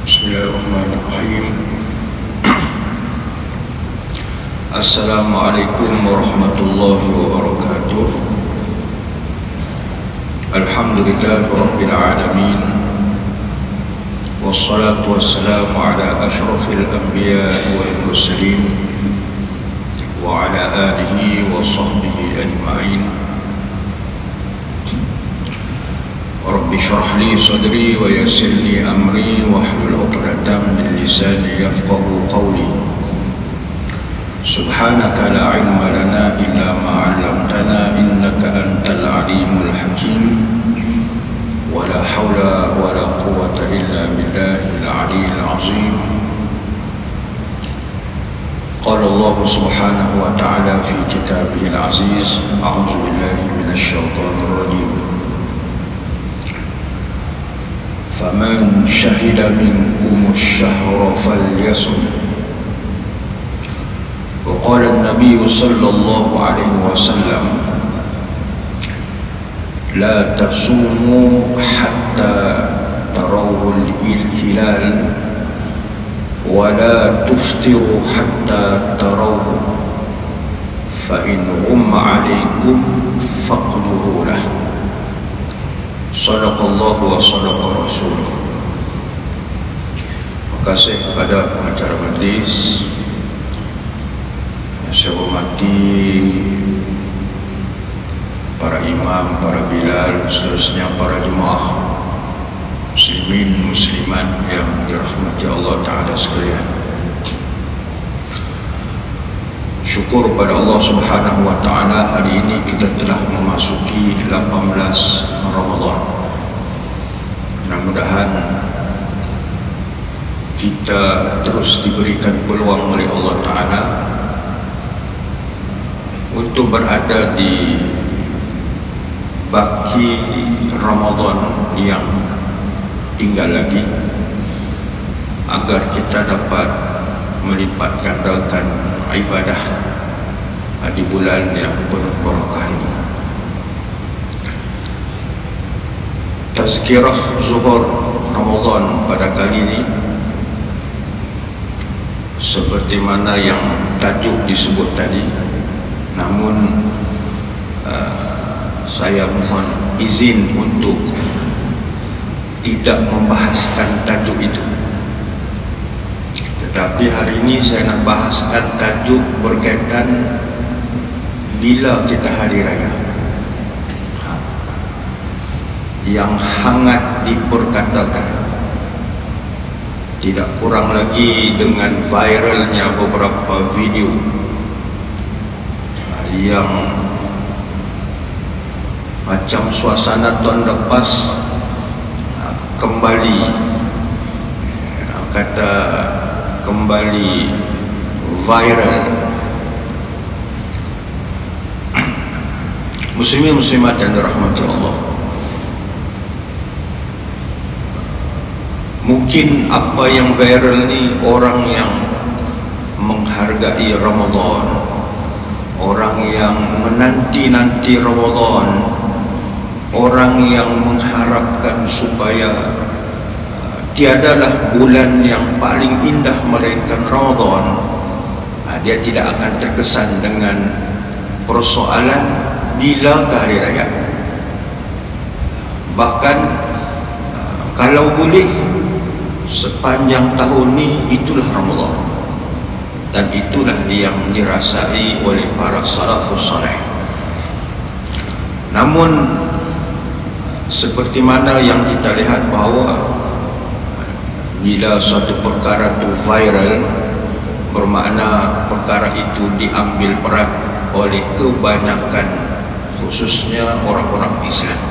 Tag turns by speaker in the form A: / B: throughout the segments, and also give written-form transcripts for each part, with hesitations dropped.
A: Bismillahirrahmanirrahim. Assalamualaikum warahmatullahi wabarakatuh. Alhamdulillahi rabbil alamin. Wassalatu wassalamu ala ashrafil anbiya'i wal mursalin wa ala alihi wa sahbihi ajma'in. Rabbi shrah li sadri wa yassir li amri wahlul 'uqdatam min lisani yafqahu qawli. Subhanaka la 'ilma lana illa ma 'allamtana innaka antal 'alimul hakim. Wa la hawla wa la quwwata illa billahil 'aliyyil 'azim. Qala Allah subhanahu wa ta'ala fi kitabihil 'aziz. A'udzu billahi minasy syaithanir rajim. فَمَنْ شَهِدَ مِنْكُمُ الشَّهْرَ فَلْيَصُمْ. وقال النبي صلى الله عليه وسلم لا تصوموا حتى تروا الهلال ولا تفطروا حتى تروه فإن غم عليكم فاقدروا له. Sadaqallahu wa sadaqa rasuluh. Terima kasih kepada pengacara majlis yang saya hormati, para imam, para bilal, seterusnya para jemaah muslimin muslimat yang dirahmati Allah Ta'ala sekalian. Syukur pada Allah Subhanahu wa Ta'ala, hari ini kita telah memasuki 18 Ramadan. Mudah-mudahan kita terus diberikan peluang oleh Allah Ta'ala untuk berada di baki Ramadan yang tinggal lagi, agar kita dapat melipat gandakan ibadah di bulan yang penuh barakah ini. Tazkirah Zuhur Ramadan pada kali ini, seperti mana yang tajuk disebut tadi, namun saya mohon izin untuk tidak membahaskan tajuk itu. Tetapi hari ini saya nak bahaskan tajuk berkaitan bila kita hari raya, yang hangat diperkatakan, tidak kurang lagi dengan viralnya beberapa video yang macam suasana tahun lepas kembali, kata kembali viral. Muslimin muslimat yang dirahmati Allah, mungkin apa yang viral ni orang yang menghargai Ramadan, orang yang menanti-nanti Ramadan, orang yang mengharapkan supaya tiadalah bulan yang paling indah melainkan Ramadan. Dia tidak akan terkesan dengan persoalan bila ke hari raya. Bahkan kalau boleh, sepanjang tahun ni itulah Ramadan, dan itulah yang dirasai oleh para salafus saleh. Namun seperti mana yang kita lihat bahawa bila suatu perkara itu viral, bermakna perkara itu diambil peran oleh kebanyakan, khususnya orang-orang Islam.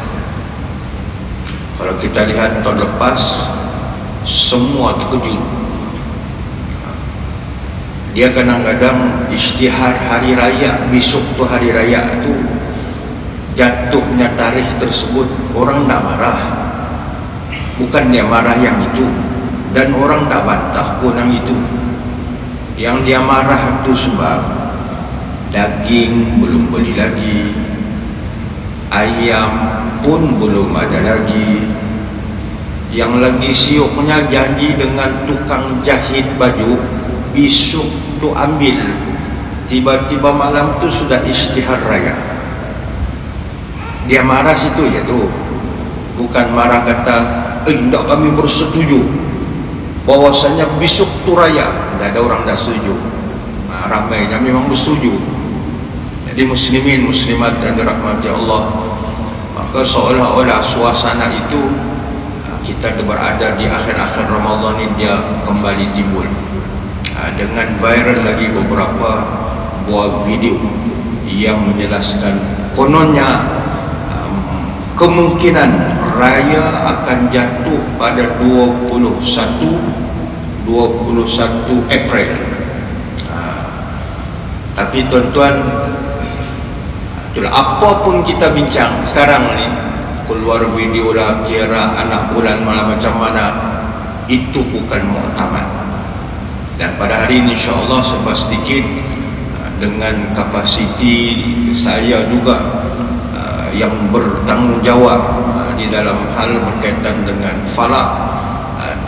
A: Kalau kita lihat tahun lepas, semua terkejut. Dia kadang-kadang isytihar hari raya, besok tu hari raya tu jatuhnya tarikh tersebut, orang tak marah, bukan dia marah yang itu, dan orang tak bantah pun yang itu. Yang dia marah tu sebab daging belum beli lagi, ayam pun belum ada lagi, yang lagi siuknya janji dengan tukang jahit baju, besok tu ambil. Tiba-tiba malam tu sudah isytihar raya. Dia marah situ ya tu, bukan marah kata tidak kami bersetuju bahwasanya besok tu raya. Tidak ada orang dah setuju. Ramainya memang bersetuju. Jadi muslimin muslimat dan dirahmati Allah, maka seolah-olah suasana itu kita berada di akhir-akhir Ramadan ini dia kembali timbul dengan viral lagi beberapa buah video yang menjelaskan kononnya kemungkinan raya akan jatuh pada 21 April. Tapi tuan-tuan, itulah apapun kita bincang sekarang ni, keluar video lah, kira anak bulan malam macam mana, itu bukan muktamad. Dan pada hari ini insyaAllah sebab sedikit dengan kapasiti saya juga yang bertanggungjawab di dalam hal berkaitan dengan falak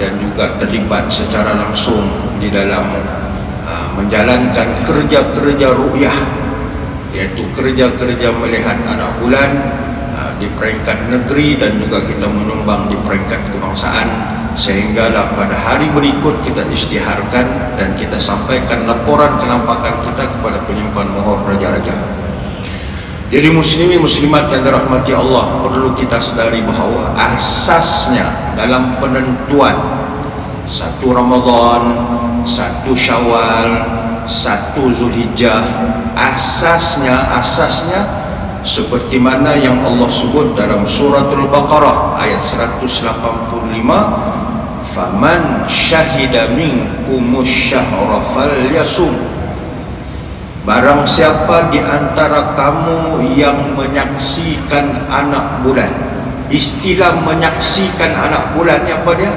A: dan juga terlibat secara langsung di dalam menjalankan kerja-kerja ru'yah, iaitu kerja-kerja melihat anak bulan di peringkat negeri dan juga kita menyumbang di peringkat kebangsaan, sehinggalah pada hari berikut kita isytiharkan dan kita sampaikan laporan kenampakan kita kepada penyimpan mohon raja-raja. Jadi muslimin muslimat yang dirahmati Allah, perlu kita sedari bahawa asasnya dalam penentuan 1 Ramadan, 1 Syawal, 1 Zulhijjah, asasnya seperti mana yang Allah sebut dalam suratul Baqarah ayat 185, faman syahida minkumus syahra falyasum, barang siapa di antara kamu yang menyaksikan anak bulan. Istilah menyaksikan anak bulan ni apa dia?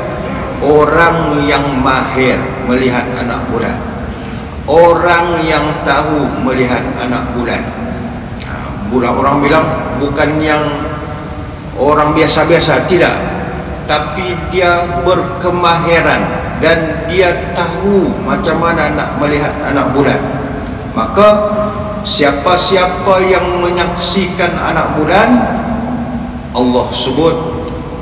A: Orang yang mahir melihat anak bulan, orang yang tahu melihat anak bulan. Orang bilang bukan yang orang biasa-biasa, tidak, tapi dia berkemahiran dan dia tahu macam mana nak melihat anak bulan. Maka siapa-siapa yang menyaksikan anak bulan, Allah sebut,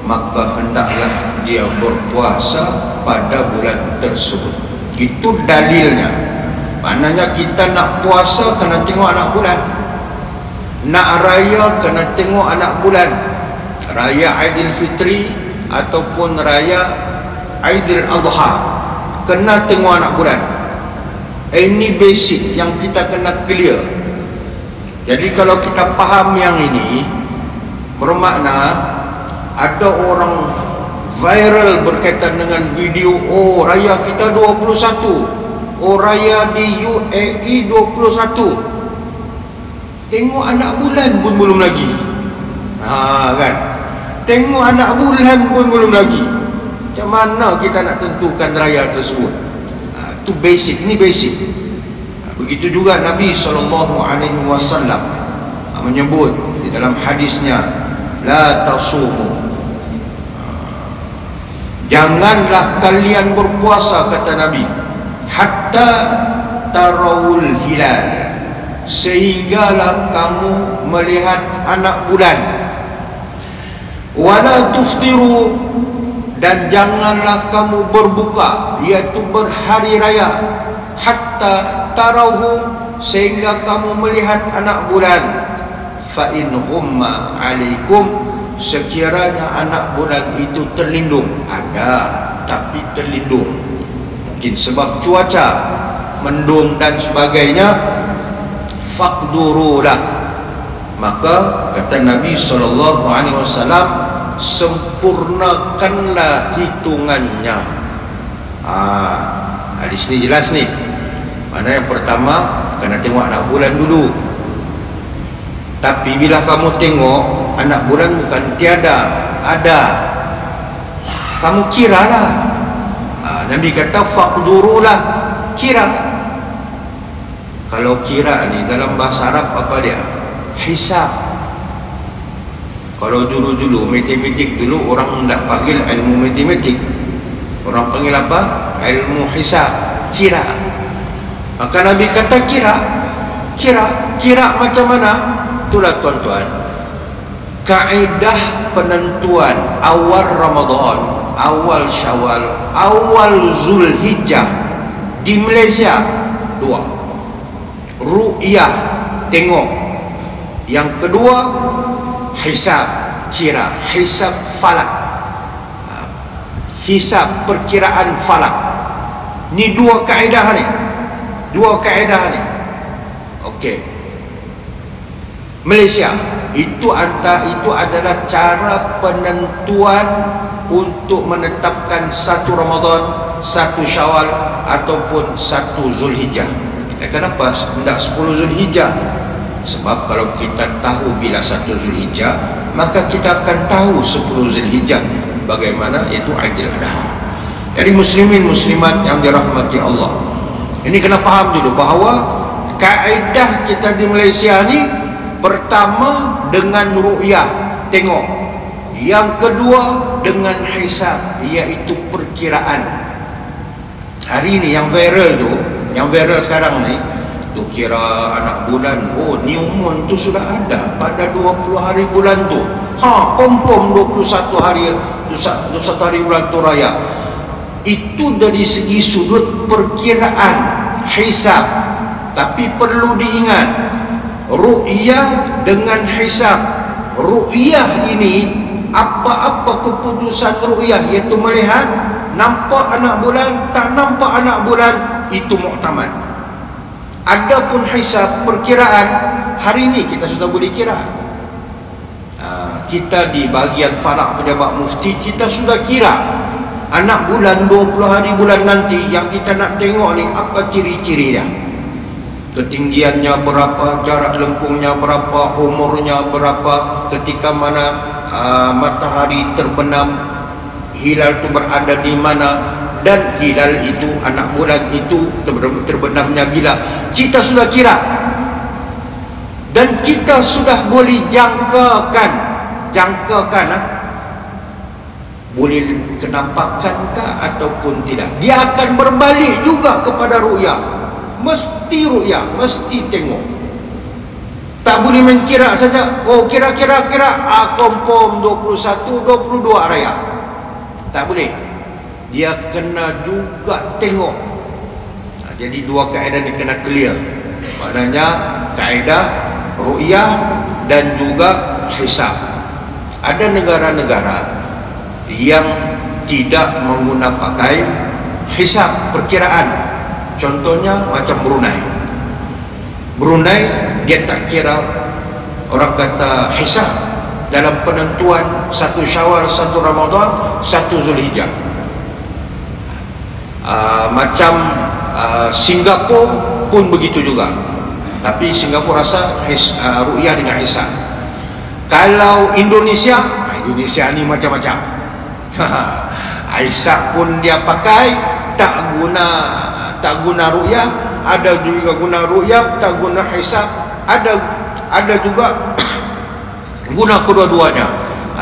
A: maka hendaklah dia berpuasa pada bulan tersebut. Itu dalilnya. Maknanya kita nak puasa kena tengok anak bulan, nak raya kena tengok anak bulan. Raya Aidilfitri ataupun raya Aidil Adha kena tengok anak bulan. Ini basic yang kita kena clear. Jadi kalau kita faham yang ini, bermakna ada orang viral berkaitan dengan video, oh raya kita 21, oh raya di UAE 21, tengok anak bulan pun belum lagi. Kan, tengok anak bulan pun belum lagi. Macam mana kita nak tentukan raya tersebut? Itu basic, ini basic. Begitu juga Nabi SAW menyebut di dalam hadisnya, la tasumu, janganlah kalian berpuasa, kata Nabi, hatta tarawul hilal, sehinggalah kamu melihat anak bulan. Wala tuftiru, dan janganlah kamu berbuka, iaitu berhari raya, hatta tarauhu, sehingga kamu melihat anak bulan. Fa in humma alaikum, sekiranya anak bulan itu terlindung, ada tapi terlindung, mungkin sebab cuaca mendung dan sebagainya, faqdurulah, maka kata Nabi SAW, sempurnakanlah hitungannya. Hadis ni jelas ni. Mana yang pertama, kena tengok anak bulan dulu. Tapi bila kamu tengok anak bulan, bukan tiada, ada, kamu kiralah. Nabi kata faqdurulah, kira. Kalau kira ni dalam bahasa Arab apa dia? Hisab. Kalau dulu-dulu matematik dulu orang tidak panggil ilmu matematik, orang panggil apa? Ilmu hisab, kira. Maka Nabi kata kira macam mana? Itulah tuan-tuan, kaedah penentuan awal Ramadan, awal Syawal, awal Zulhijjah di Malaysia dua: ru'yah, tengok. Yang kedua hisab, kira, hisab falak, hisab perkiraan falak. Ni dua kaedah ni, okey. Malaysia itu adalah cara penentuan untuk menetapkan satu Ramadan, satu Syawal ataupun satu Zulhijjah. Kenapa tidak 10 Zulhijjah? Sebab kalau kita tahu bila satu Zulhijjah, maka kita akan tahu 10 Zulhijjah bagaimana itu Aidil Adha. Jadi muslimin muslimat yang dirahmati Allah, ini kena faham dulu bahawa kaedah kita di Malaysia ni, pertama dengan ru'yah, tengok. Yang kedua dengan hisab, iaitu perkiraan. Hari ni yang viral tu, yang viral sekarang ni, tu kira anak bulan, oh new moon tu sudah ada pada 20 hari bulan tu. Confirm 21 hari bulan tu raya. Itu dari segi sudut perkiraan hisab. Tapi perlu diingat, ru'yah dengan hisab. Ru'yah ini, apa-apa keputusan ru'yah, iaitu melihat nampak anak bulan, tak nampak anak bulan, itu muktamad. Adapun hisab, perkiraan, hari ini kita sudah boleh kira. Kita di bahagian falak pejabat mufti, kita sudah kira anak bulan 20 hari bulan nanti. Yang kita nak tengok ni, apa ciri-ciri dia, ketinggiannya berapa, jarak lengkungnya berapa, umurnya berapa, ketika mana matahari terbenam, hilal itu berada di mana, dan hilal itu, anak bulan itu terbenamnya bila. Kita sudah kira, dan kita sudah boleh jangkakan boleh kenampakankah ataupun tidak. Dia akan berbalik juga kepada ru'yah. Mesti ru'yah, mesti tengok. Tak boleh menkira saja, oh kira-kira confirm 21, 22 raya. Tak boleh. Dia kena juga tengok. Jadi dua kaedah ni kena clear. Maknanya kaedah ru'yah dan juga hisab. Ada negara-negara yang tidak menggunakan pakai hisab, perkiraan. Contohnya macam Brunei, dia tak kira, orang kata hisab dalam penentuan satu Syawal, satu Ramadan, satu Zulhijjah. Macam Singapura pun begitu juga. Tapi Singapura rasa ru'yah dengan hisab. Kalau Indonesia ni macam-macam. Hisab pun dia pakai, tak guna ru'yah, ada juga guna ru'yah, tak guna hisab, ada juga guna kedua-duanya.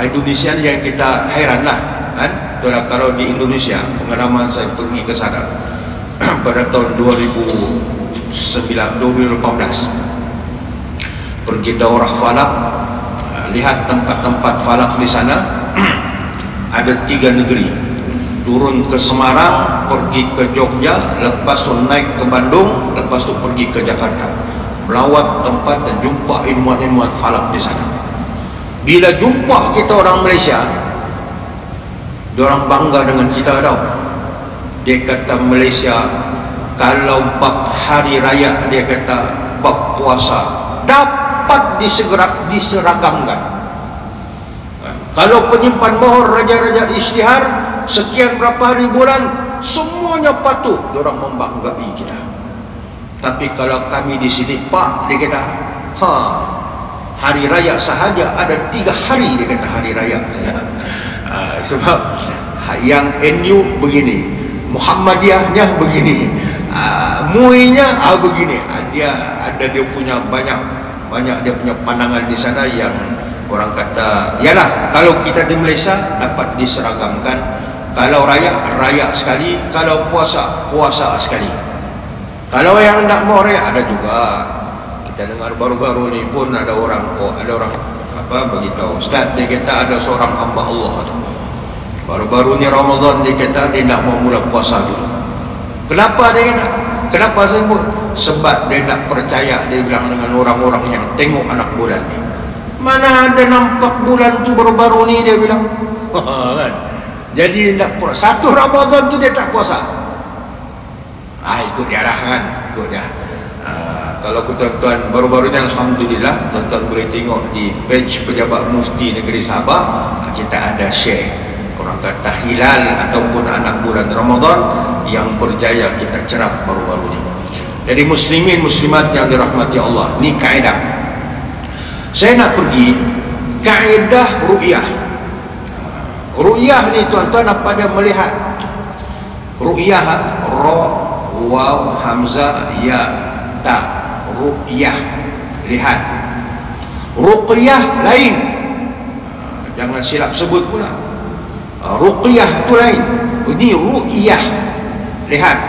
A: Indonesia ni yang kita heranlah kan. Itulah kalau di Indonesia, pengalaman saya pergi ke sana pada tahun 2018 pergi daurah falak, lihat tempat-tempat falak di sana. Ada 3 negeri, turun ke Semarang, pergi ke Jogja, lepas tu naik ke Bandung, lepas tu pergi ke Jakarta, melawat tempat dan jumpa ilmuwan-ilmuwan falak di sana. Bila jumpa kita orang Malaysia, diorang bangga dengan kita tau. Dia kata Malaysia kalau bab hari raya, dia kata bab puasa dapat diseragamkan. Kalau penyimpan mohon raja-raja isytihar sekian berapa hari bulan, semuanya patuh, diorang membanggai kita. Tapi kalau kami di sini, Pak, dia kata hari raya sahaja ada 3 hari, dia kata hari raya. Sebab yang NU begini, Muhammadiyahnya begini, MUI-nya begini. Dia punya banyak dia punya pandangan di sana Orang kata, yalah, kalau kita di Malaysia dapat diseragamkan, kalau raya sekali, kalau puasa sekali. Kalau yang nak mau raya ada juga. Kita dengar baru-baru ni pun ada orang beritahu, Ustaz, dia kata ada seorang hamba Allah tu, baru-baru ni Ramadan dia kata dia nak mau mula puasa dulu. Kenapa dia nak? Kenapa saya sebut? Sebab dia nak percaya, dia bilang, dengan orang-orang yang tengok anak bulan ni. Mana ada nampak bulan tu baru-baru ni, dia bilang. Kan? Jadi nak puasa. Satu Ramadan tu dia tak puasa. Ikut dia arahan, ikut dia. Kalau tuan-tuan baru-baru ni, alhamdulillah, tuan-tuan boleh tengok di page Pejabat Mufti Negeri Sabah, kita ada share. Orang kata hilal ataupun anak bulan Ramadan yang berjaya kita cerap baru-baru ni. Jadi muslimin muslimat yang dirahmati Allah, ni kaedah. Saya nak pergi kaedah ru'yah. Ru'yah ni tuan-tuan apa dia melihat? Ru'yah, ra, waw, hamzah, ya, ta. Ru'yah, lihat. Ruqyah lain. Jangan silap sebut pula. Ruqyah tu lain. Ini ru'yah, lihat.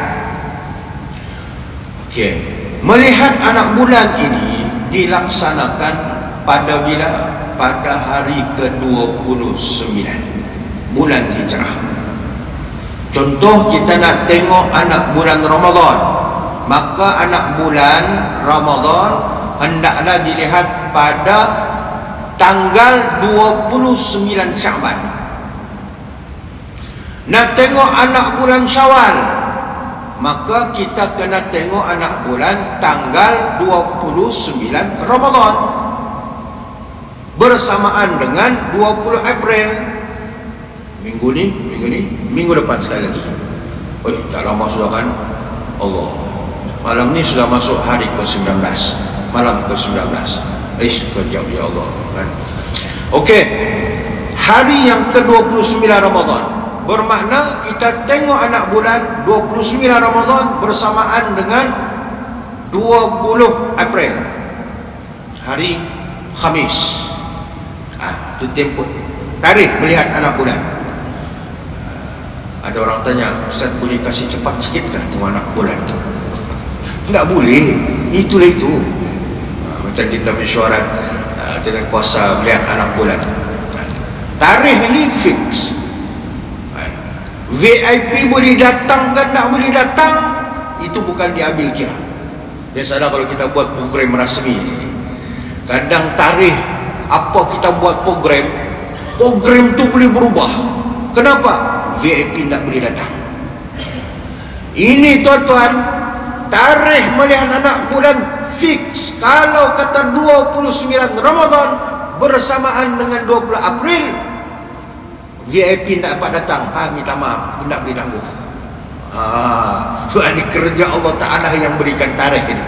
A: Okey. Melihat anak bulan ini dilaksanakan pada hari ke-29 bulan Hijrah. Contoh, kita nak tengok anak bulan Ramadan, maka anak bulan Ramadan hendaklah dilihat pada tanggal 29 Syaban. Nak tengok anak bulan Syawal, maka kita kena tengok anak bulan tanggal 29 Ramadan bersamaan dengan 20 April. Minggu depan sekali lagi. Dah lama sudah kan? Allah, malam ni sudah masuk hari ke-19, malam ke-19. Kejap ya Allah kan? Okey, hari yang ke-29 Ramadan bermakna kita tengok anak bulan 29 Ramadan bersamaan dengan 20 April, hari Khamis. Itu tempoh tarikh melihat anak bulan. Ada orang tanya, Ustaz, boleh kasih cepat sikit kah tengok anak bulan tu? Tak boleh, itulah itu. Macam kita mesyuarat dengan kuasa melihat anak bulan. Tarikh ini fix. VIP boleh datang kan tak boleh datang, itu bukan diambil kira. Biasalah kalau kita buat program rasmi ni, kadang tarikh apa kita buat program tu boleh berubah. Kenapa? VIP tak boleh datang. Ini tuan-tuan, tarikh melihat anak bulan fix. Kalau kata 29 Ramadan bersamaan dengan 20 April, VIP tak dapat datang. Minta maaf, tak boleh tangguh. Ini kerja Allah Ta'ala yang berikan tarikh ini.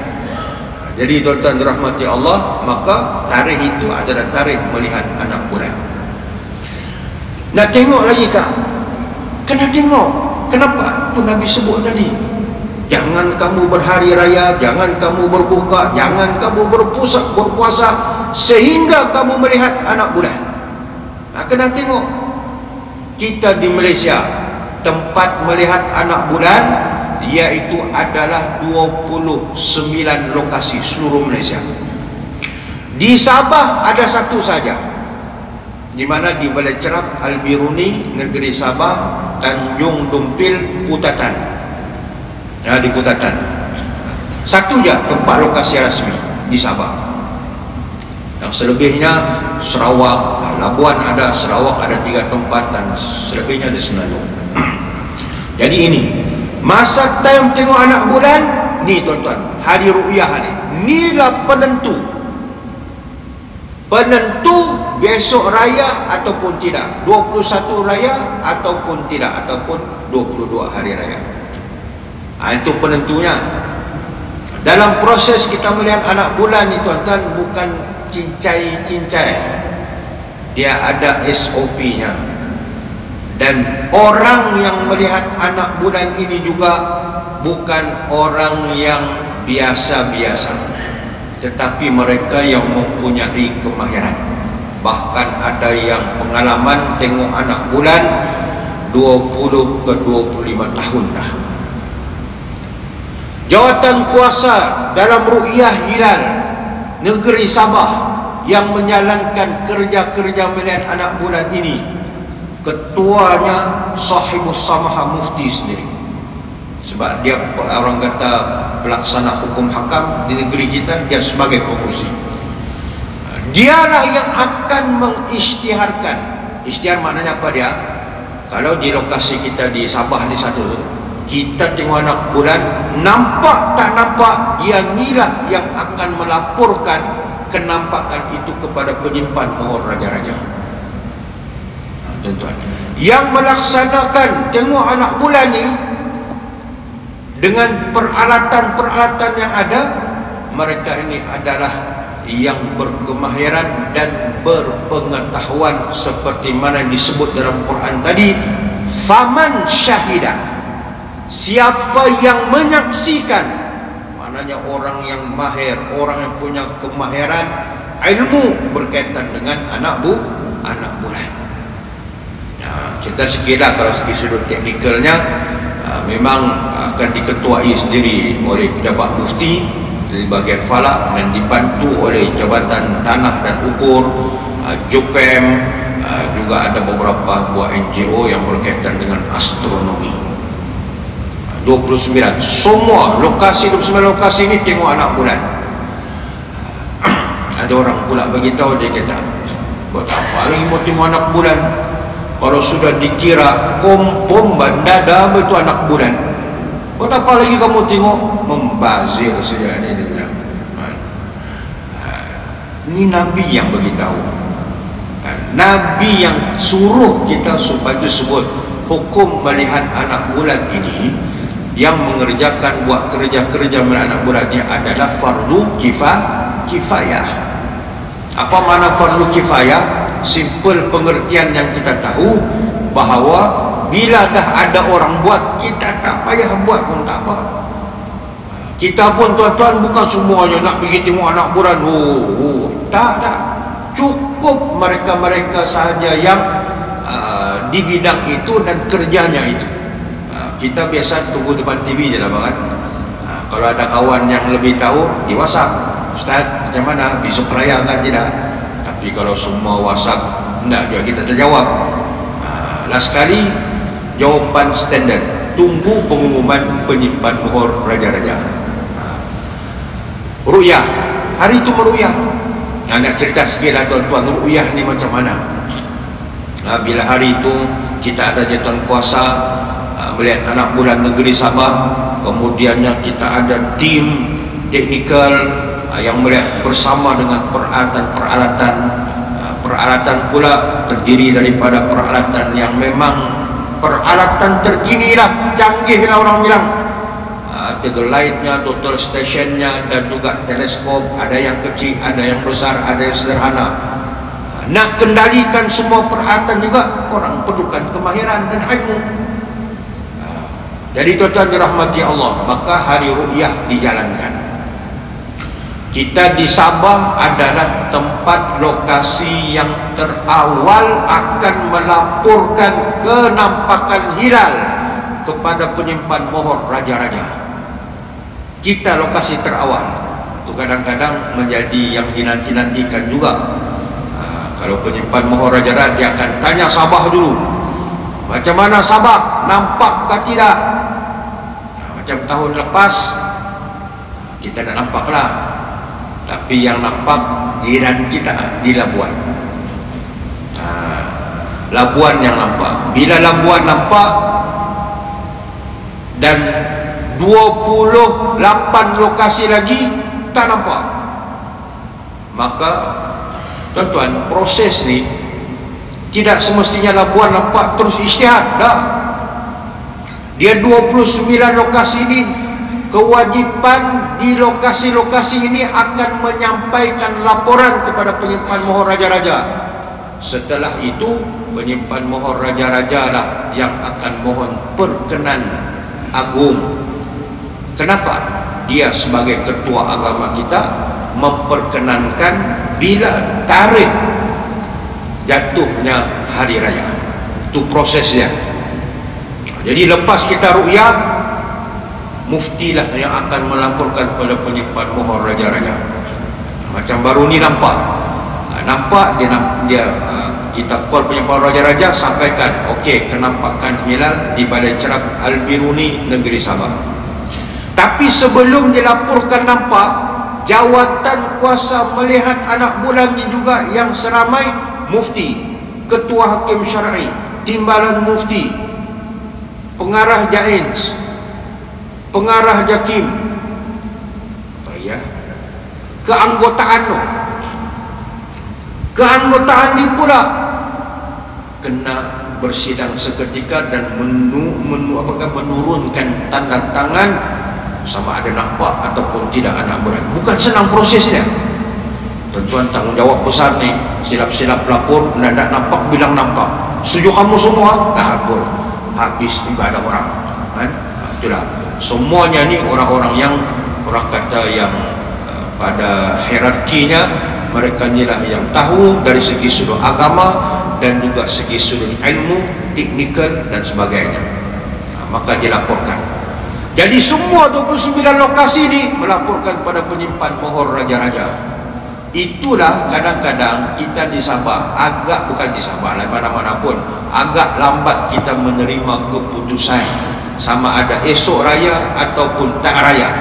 A: Jadi tuan-tuan dirahmati Allah, maka tarikh itu adalah tarikh melihat anak bulan. Nak tengok lagi kak? Kena tengok. Kenapa? Itu Nabi sebut tadi. Jangan kamu berhari raya, jangan kamu berbuka, jangan kamu berpuasa sehingga kamu melihat anak bulan. Kena tengok. Kita di Malaysia, tempat melihat anak bulan iaitu adalah 29 lokasi seluruh Malaysia. Di Sabah ada satu saja, di mana di Balai Cerap Al-Biruni, Negeri Sabah, Tanjung Dumpil, Putatan. Di Putatan. Satu je tempat lokasi rasmi di Sabah. Yang selebihnya Sarawak, Labuan ada, Sarawak ada 3 tempat, dan selebihnya di Semenanjung. Jadi ini masa time tengok anak bulan ni tuan-tuan, hari ru'yah ni, inilah penentu besok raya ataupun tidak, 21 raya ataupun tidak, ataupun 22 hari raya. Itu penentunya. Dalam proses kita melihat anak bulan ni tuan-tuan, bukan cincai-cincai, dia ada SOP-nya. Dan orang yang melihat anak bulan ini juga bukan orang yang biasa-biasa, tetapi mereka yang mempunyai kemahiran. Bahkan ada yang pengalaman tengok anak bulan 20 ke 25 tahun dah. Jawatan kuasa dalam ru'yah hilal negeri Sabah yang menjalankan kerja-kerja melihat anak bulan ini, ketuanya Sahibus Samaha Mufti sendiri. Sebab dia orang kata pelaksana hukum hakam di negeri kita, dia sebagai pengurusi. Dialah yang akan mengisytiharkan. Isytihar maknanya apa dia? Kalau di lokasi kita di Sabah di satu, kita tengok anak bulan, nampak tak nampak, dia inilah yang akan melaporkan kenampakan itu kepada penyimpan mohon raja-raja. Tuan-tuan, yang melaksanakan tengok anak bulan ni dengan peralatan-peralatan yang ada, mereka ini adalah yang berkemahiran dan berpengetahuan seperti mana disebut dalam Quran tadi, faman syahidah, siapa yang menyaksikan, maknanya orang yang mahir, orang yang punya kemahiran ilmu berkaitan dengan anak bulan. Kita sekilas kalau segi sudut teknikalnya, memang akan diketuai sendiri oleh pejabat mufti dari bahagian falak dan dibantu oleh Jabatan Tanah dan Ukur, JOPEM, juga ada beberapa buah NGO yang berkaitan dengan astronomi. 29 semua lokasi, 29 lokasi ini tengok anak bulan. Ada orang pula beritahu, dia kata, buat apa lagi mau tengok anak bulan kalau sudah dikira kompom bandada itu anak bulan? Buat apa lagi kamu tengok? Membazir saja ni, dia bilang. Ini Nabi yang beritahu, Nabi yang suruh kita supaya disebut hukum melihat anak bulan ini. Yang mengerjakan buat kerja-kerja melihat anak bulan ini adalah fardu kifayah. Apa makna fardu kifayah? Simple pengertian yang kita tahu, bahawa bila dah ada orang buat, kita tak payah buat pun tak apa. Kita pun tuan-tuan bukan semuanya nak pergi tengok anak bulan. Tak. Cukup mereka-mereka sahaja yang di bidang itu dan kerjanya itu. Kita biasa tunggu depan TV je lah kan. Kalau ada kawan yang lebih tahu, di WhatsApp, Ustaz macam mana besok raya kan tidak? Tapi kalau semua WhatsApp, tidak juga kita terjawab. Last kali jawapan standard, tunggu pengumuman penyimpan mohon raja-raja. Ru'yah, hari itu meruyah. Nak cerita sikit lah tuan-tuan, ru'yah ni macam mana. Bila hari itu kita ada jatuhan kuasa melihat anak bulan negeri Sabah, kemudiannya kita ada tim teknikal yang melihat bersama dengan peralatan pula terdiri daripada peralatan yang memang peralatan terkini lah, canggih lah orang bilang. Light-nya, total stationnya, dan juga teleskop, ada yang kecil, ada yang besar, ada yang sederhana. Nak kendalikan semua peralatan juga orang perlukan kemahiran dan ilmu. Jadi tuan-tuan dirahmati Allah, maka hari ru'yah dijalankan. Kita di Sabah adalah tempat lokasi yang terawal akan melaporkan kenampakan hilal kepada penyimpan mohon raja-raja. Kita lokasi terawal. Itu kadang-kadang menjadi yang dinanti-nantikan juga. Kalau penyimpan mohon raja-raja, dia akan tanya Sabah dulu, macam mana Sabah, nampak ke tidak? Macam tahun lepas kita tak nampak lah, tapi yang nampak jiran kita di Labuan. Labuan yang nampak. Bila Labuan nampak dan 28 lokasi lagi tak nampak, maka tuan-tuan, proses ni tidak semestinya Labuan nampak terus isytihad. Tak. Dia 29 lokasi ini, kewajipan di lokasi-lokasi ini akan menyampaikan laporan kepada penyimpan mohon raja-raja. Setelah itu penyimpan mohon raja-raja lah yang akan mohon perkenan agung. Kenapa? Dia sebagai ketua agama kita memperkenankan bila tarikh jatuhnya hari raya. Itu prosesnya. Jadi lepas kita ru'yah, muftilah yang akan melaporkan kepada penyimpan mohon raja-raja. Macam baru ni nampak, dia kita call penyimpan raja-raja, sampaikan okey, kenampakan hilal di Balai Cerap Al-Biruni, negeri Sabah. Tapi sebelum dilaporkan nampak, jawatan kuasa melihat anak bulan ni juga yang seramai mufti, ketua hakim syar'i, timbalan mufti, pengarah Jains, pengarah Jakim, apa ya, keanggotaan ni pula kena bersidang seketika dan menurunkan tanda tangan sama ada nampak ataupun tidak anak bulan. Bukan senang prosesnya, tuan-tuan. Tanggungjawab besar ni, silap-silap lapor, mendadak nampak bilang nampak, setuju kamu semua, dah lapor, habis ibadah orang kan? Itulah semuanya ni orang-orang yang orang kata yang pada hierarkinya mereka inilah yang tahu dari segi sudut agama dan juga segi sudut ilmu, teknikal dan sebagainya. Maka dilaporkan. Jadi semua 29 lokasi ini melaporkan pada penyimpan mohon raja-raja. Itulah kadang-kadang kita di Sabah bukan di Sabah lah, mana-mana pun agak lambat kita menerima keputusan sama ada esok raya ataupun tak raya.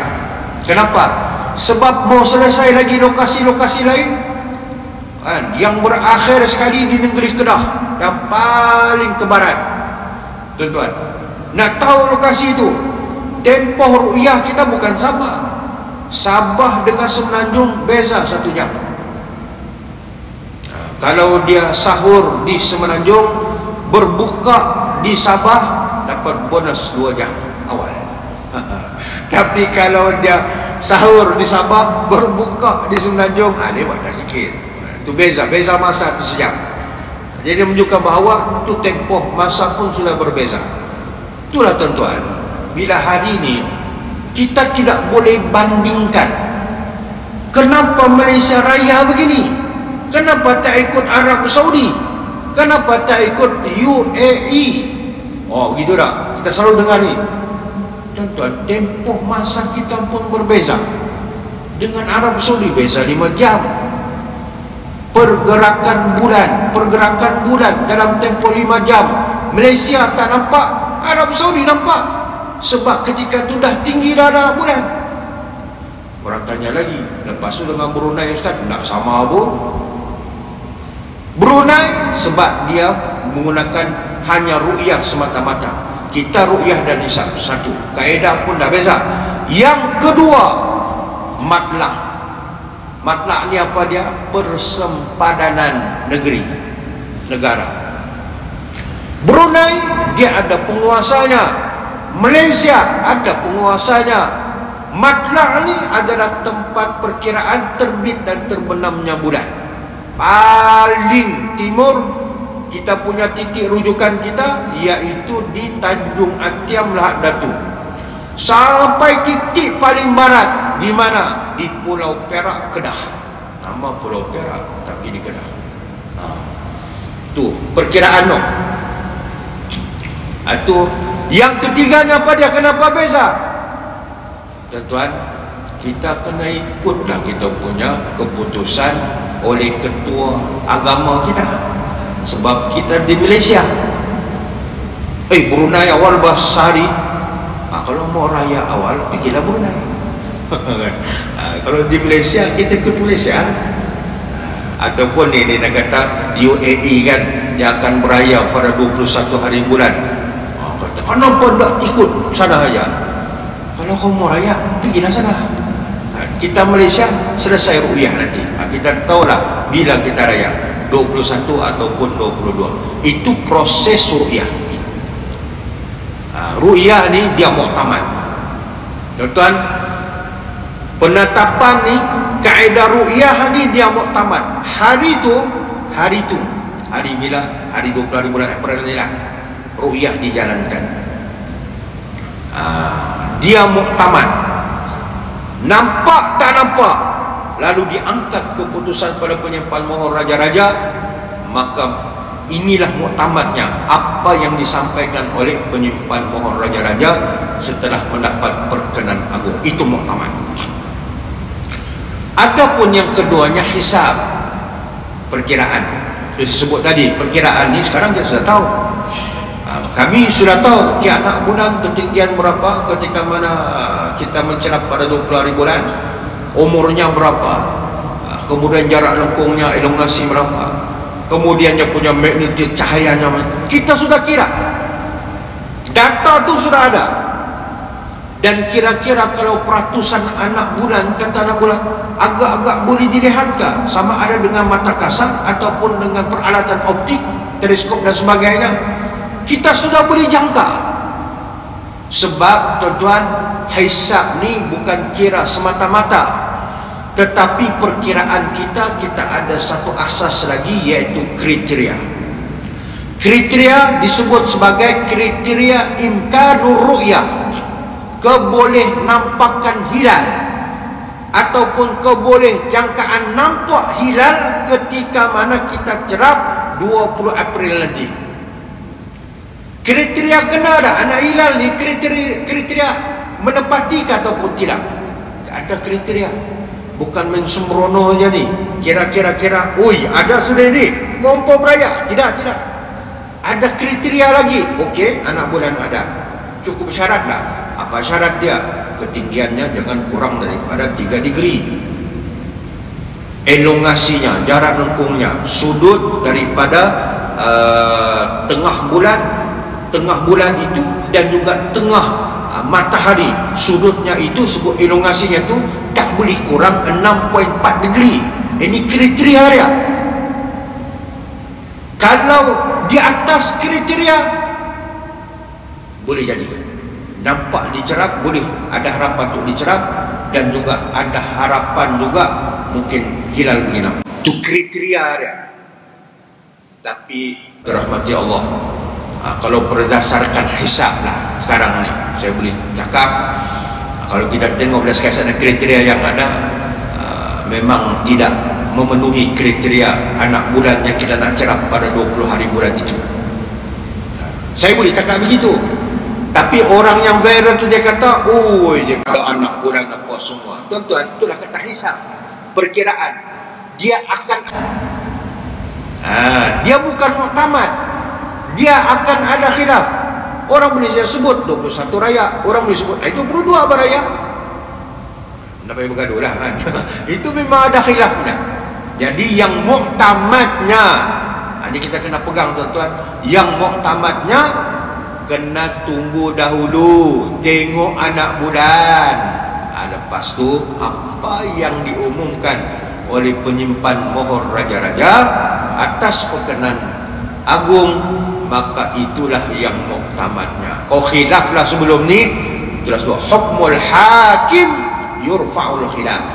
A: Kenapa? Sebab mau selesai lagi lokasi-lokasi lain kan, yang berakhir sekali di negeri Kedah yang paling ke barat. Tuan-tuan nak tahu lokasi itu, tempoh ru'yah kita bukan Sabah. Sabah dengan Semenanjung beza 1 jam. Kalau dia sahur di Semenanjung, berbuka di Sabah, dapat bonus 2 jam awal. Tapi kalau dia sahur di Sabah, berbuka di Semenanjung, lewat dah sikit. Itu beza masa tu sejam. Jadi menunjukkan bahawa itu tempoh masa pun sudah berbeza. Itulah tuan-tuan, bila hari ini kita tidak boleh bandingkan. Kenapa Malaysia Raya begini? Kenapa tak ikut Arab Saudi? Kenapa tak ikut UAE? Oh gitu dah, kita selalu dengar ni. Tuan-tuan, tempoh masa kita pun berbeza. Dengan Arab Saudi beza 5 jam. Pergerakan bulan dalam tempoh 5 jam. Malaysia tak nampak, Arab Saudi nampak. Sebab ketika itu dah tinggi dah dalam bulan. Orang tanya lagi, lepas tu dengan Brunei Ustaz, tak sama pun. Brunei sebab dia menggunakan hanya ru'yah semata-mata. Kita ru'yah dan hisab satu, kaedah pun dah beza. Yang kedua, matlak. Matlak ni apa dia? Persempadanan negara. Brunei dia ada penguasanya, Malaysia ada penguasanya. Matlak ni adalah tempat perkiraan terbit dan terbenamnya bulan. Paling timur kita punya titik rujukan kita iaitu di Tanjung Atiam Lahad Datu. Sampai titik paling barat di mana? Di Pulau Perak, Kedah. Nama Pulau Perak tapi di Kedah. Tu perkiraan no. Itu yang ketiganya apa dia? Kenapa beza? Tuan-tuan, kita kena ikutlah kita punya keputusan oleh ketua agama kita. Sebab kita di Malaysia. Brunei awal sehari. Kalau mau raya awal, pergilah Brunei. Kalau di Malaysia, kita ke Malaysia. Ataupun ini nak kata UAE kan, dia akan beraya pada 21 hari bulan. Kata, kenapa tak ikut sana saja? Kalau kau mau raya, pergilah sana. Kita Malaysia selesai ru'yah nanti. Kita tahulah bila kita raya, 21 ataupun 22. Itu proses ru'yah. Ru'yah ni dia muktamad. Tuan-tuan, penetapan ni, kaedah ru'yah ni dia muktamad. Hari bila? Hari 20 hari bulan April ni lah ru'yah dijalankan. Dia muktamad. Nampak tak nampak, lalu diangkat keputusan pada penyimpan mohon raja-raja, maka inilah muktamadnya apa yang disampaikan oleh penyimpan mohon raja-raja setelah mendapat perkenan agung. Itu muktamad. Adapun yang keduanya hisab, perkiraan. Disebut tadi perkiraan ni sekarang kita sudah tahu. Kami sudah tahu anak bulan ketinggian berapa ketika mana kita mencerap pada 20 hari bulan, umurnya berapa, kemudian jarak lengkungnya, elongasi berapa, kemudian dia punya magnitude cahayanya, kita sudah kira. Data tu sudah ada. Dan kira-kira kalau peratusan anak bulan, kata anak bulan, agak-agak boleh dilihatkan sama ada dengan mata kasar ataupun dengan peralatan optik, teleskop dan sebagainya. Kita sudah boleh jangka. Sebab tuan-tuan, hisab ni bukan kira semata-mata, tetapi perkiraan kita ada satu asas lagi, iaitu kriteria. Kriteria disebut sebagai kriteria imkanur ru'yah, keboleh nampakan hilal ataupun keboleh jangkaan nampak hilal ketika mana kita cerap 20 April nanti. Kriteria kena ada anak hilal ni, kriteria menepati ke ataupun tidak. Ada kriteria, bukan main sembrono je ni. Kira-kira, oi ada sudah ni, kompom raya. Tidak. Ada kriteria lagi. Okey, anak bulan ada. Cukup syarat lah. Apa syarat dia? Ketinggiannya jangan kurang daripada 3 degree. Elongasinya, jarak lengkungnya, sudut daripada tengah bulan itu dan juga tengah matahari, sudutnya itu sebut elongasinya itu tak boleh kurang 6.4 degree. Ini kriteria dia. Kalau di atas kriteria boleh jadi nampak dicerap, boleh ada harapan untuk dicerap, dan juga ada harapan juga mungkin hilal boleh nampak. Itu kriteria dia. Tapi dirahmati Allah, kalau berdasarkan hisab lah sekarang ni, saya boleh cakap, kalau kita tengok berdasarkan kriteria yang ada, memang tidak memenuhi kriteria anak bulan yang kita nak cerap pada 20 hari bulan itu. Saya boleh cakap begitu. Tapi orang yang viral tu dia kata, oh dia kalau anak bulan apa semua. Tuan-tuan, itulah kata hisab, perkiraan. Dia akan dia bukan muktamad, dia akan ada khilaf. Orang boleh sebut 21 raya, orang boleh sebut 22 beraya. Tak payah bergaduh lah kan. Itu memang ada khilafnya. Jadi yang muktamadnya, ini kita kena pegang tuan-tuan, yang muktamadnya kena tunggu dahulu, tengok anak bulan. Lepas tu apa yang diumumkan oleh penyimpan mohon raja-raja atas perkenan agung, maka itulah yang muktamadnya. Kau khilaflah sebelum ni, itulah sebut hukmul hakim yurfa'ul khilaf.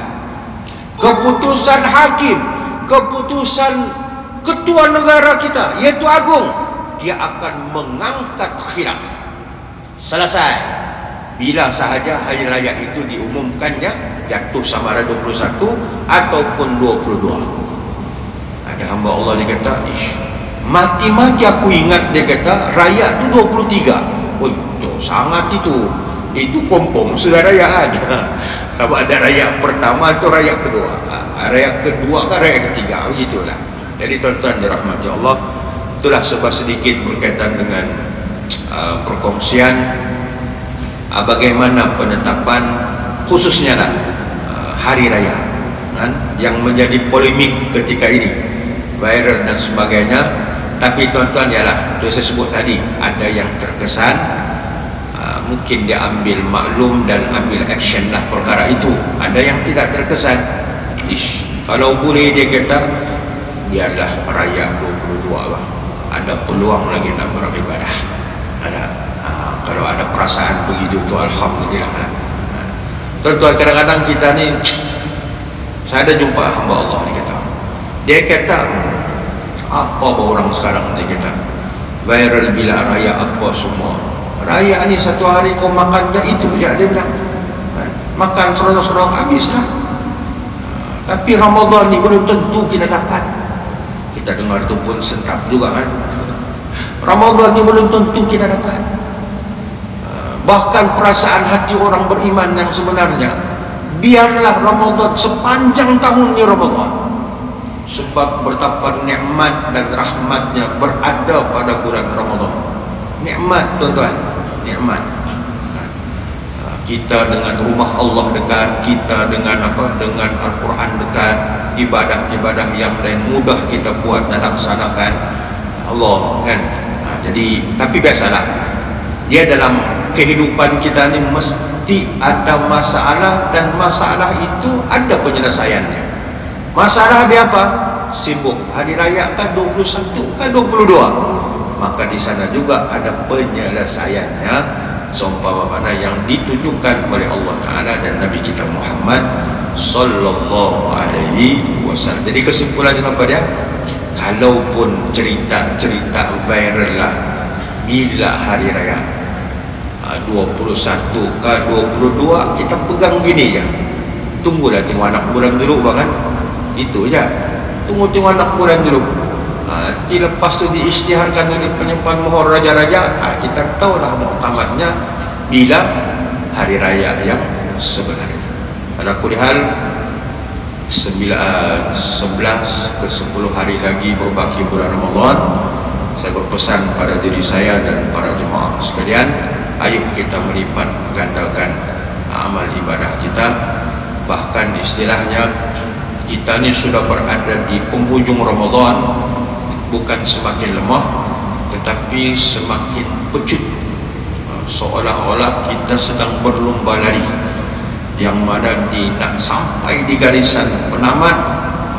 A: Keputusan hakim, keputusan ketua negara kita, iaitu agung, dia akan mengangkat khilaf. Selesai. Bila sahaja hari raya itu diumumkannya, jatuh sama ada 21 ataupun 22. Ada hamba Allah dia kata, mati-mati aku ingat, dia kata raya tu 23. Oi, jauh sangat itu. Itu kompom sudah raya ada. Sebab ada raya pertama tu raya kedua, raya kedua kan raya ketiga, begitulah. Jadi tuan-tuan dirahmati Allah, itulah sebab sedikit berkaitan dengan perkongsian bagaimana penetapan khususnya lah hari raya kan, yang menjadi polemik ketika ini, viral dan sebagainya. Tapi tuan-tuan, ialah itu saya sebut tadi, ada yang terkesan, mungkin dia ambil maklum dan ambil action lah perkara itu. Ada yang tidak terkesan, kalau boleh dia kata biarlah raya 22 lah, ada peluang lagi nak beribadah. Ada kalau ada perasaan begitu tu alhamdulillah lah. Tuan-tuan, kadang-kadang kita ni, saya ada jumpa hamba Allah, dia kata apa orang sekarang, dia kata viral bila raya apa semua. Raya ni satu hari kau makan je, itu je dia bilang, makan serong-serong habis lah. Tapi Ramadan ni belum tentu kita dapat. kita dengar tu pun sedap juga kan. Ramadan ni belum tentu kita dapat. Bahkan perasaan hati orang beriman yang sebenarnya, biarlah Ramadan sepanjang tahun ni Ramadan, sebab betapa nikmat dan rahmatnya berada pada bulan Ramadan. Nikmat tuan-tuan, nikmat. Kita dengan rumah Allah dekat, kita dengan apa? Dengan Al-Quran dekat, ibadah-ibadah yang lain mudah kita buat dan laksanakan. Allah kan. Jadi tapi biasalah, dia dalam kehidupan kita ni mesti ada masalah, dan masalah itu ada penyelesaiannya. Masalah dia apa? Sibuk hari raya kan 21 kan 22, maka di sana juga ada penyelesaiannya, seumpama mana yang ditujukan oleh Allah Ta'ala dan Nabi kita Muhammad sallallahu alaihi wasallam. Jadi kesimpulannya apa dia? Kalaupun cerita-cerita viral lah, bila hari raya 21 ke 22 kita pegang gini ya, tunggulah tengok anak bulan dulu kan, itu aja. Tunggu anak bulan dulu. Nanti lepas tu diisytiharkan oleh penyimpan mohon raja-raja, kita tahulah muktamadnya bila hari raya yang sebenarnya. Ala kulli hal, 11 ke 10 hari lagi berbaki bulan Ramadan. Saya berpesan pada diri saya dan para jemaah sekalian, ayo kita melipat gandakan amal ibadah kita. Bahkan istilahnya, kita ni sudah berada di penghujung Ramadan, bukan semakin lemah tetapi semakin pecut, seolah-olah kita sedang berlomba lari, yang mana nak sampai di garisan penamat,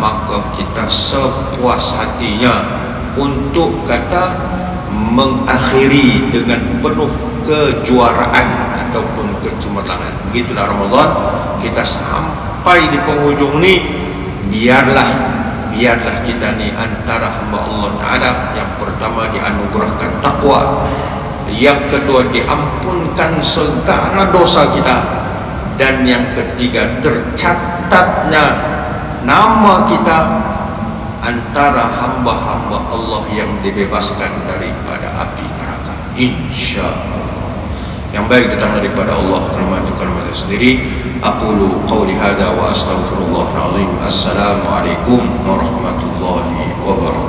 A: maka kita sepuas hatinya untuk kata mengakhiri dengan penuh kejuaraan ataupun kecemerlangan. Begitulah Ramadan, kita sampai di penghujung ni, biarlah kita ni antara hamba Allah Ta'ala yang pertama dianugerahkan takwa, yang kedua diampunkan segala dosa kita, dan yang ketiga tercatatnya nama kita antara hamba-hamba Allah yang dibebaskan daripada api neraka, insya-Allah. Yang baik datang daripada Allah, kalimat-kalimat sendiri. Aqulu qawli hadha wa astaghfirullahal azim. Assalamualaikum warahmatullahi wabarakatuh.